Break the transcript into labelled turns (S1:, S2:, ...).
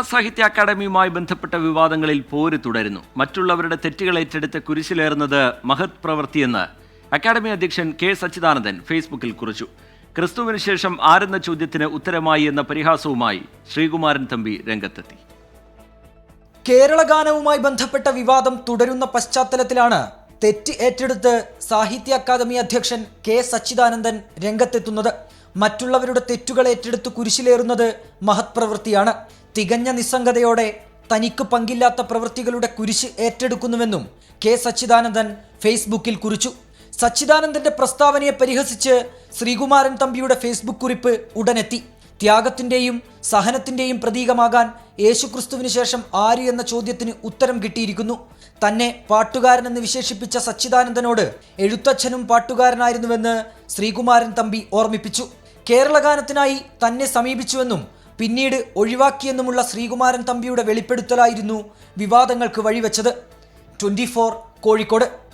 S1: സാഹിത്യ അക്കാദമിയുമായി ബന്ധപ്പെട്ട വിവാദങ്ങളിൽ പോര് തുടരുന്നു. മറ്റുള്ളവരുടെ തെറ്റുകൾ ഏറ്റെടുത്ത് കുരിശിലേറുന്നത് മഹത് പ്രവൃത്തിയെന്ന് അക്കാദമി അധ്യക്ഷൻ കെ സച്ചിദാനന്ദൻ ഫേസ്ബുക്കിൽ കുറിച്ചു. ക്രിസ്തുവിന് ശേഷം ആരെന്ന ചോദ്യത്തിന് ഉത്തരമായി എന്ന പരിഹാസവുമായി ശ്രീകുമാരൻ തമ്പി രംഗത്തെത്തി.
S2: കേരള ഗാനവുമായി ബന്ധപ്പെട്ട വിവാദം തുടരുന്ന പശ്ചാത്തലത്തിലാണ് തെറ്റ് ഏറ്റെടുത്ത് സാഹിത്യ അക്കാദമി അധ്യക്ഷൻ കെ സച്ചിദാനന്ദൻ രംഗത്തെത്തുന്നത്. മറ്റുള്ളവരുടെ തെറ്റുകൾ ഏറ്റെടുത്ത് കുരിശിലേറുന്നത് മഹത് പ്രവൃത്തിയാണ്. തികഞ്ഞ നിസ്സംഗതയോടെ തനിക്ക് പങ്കില്ലാത്ത പ്രവൃത്തികളുടെ കുരിശ് ഏറ്റെടുക്കുന്നുവെന്നും കെ സച്ചിദാനന്ദൻ ഫേസ്ബുക്കിൽ കുറിച്ചു. സച്ചിദാനന്ദന്റെ പ്രസ്താവനയെ പരിഹസിച്ച് ശ്രീകുമാരൻ തമ്പിയുടെ ഫേസ്ബുക്ക് കുറിപ്പ് ഉടനെത്തി. ത്യാഗത്തിന്റെയും സഹനത്തിന്റെയും പ്രതീകമാകാൻ യേശുക്രിസ്തുവിന് ശേഷം ആര് എന്ന ചോദ്യത്തിന് ഉത്തരം കിട്ടിയിരിക്കുന്നു. തന്നെ പാട്ടുകാരനെന്ന് വിശേഷിപ്പിച്ച സച്ചിദാനന്ദനോട് എഴുത്തച്ഛനും പാട്ടുകാരനായിരുന്നുവെന്ന് ശ്രീകുമാരൻ തമ്പി ഓർമ്മിപ്പിച്ചു. കേരള ഗാനത്തിനായി തന്നെ സമീപിച്ചുവെന്നും പിന്നീട് ഒഴിവാക്കിയെന്നുമുള്ള ശ്രീകുമാരൻ തമ്പിയുടെ വെളിപ്പെടുത്തലായിരുന്നു വിവാദങ്ങൾക്ക് വഴിവെച്ചത്. 24 കോഴിക്കോട്.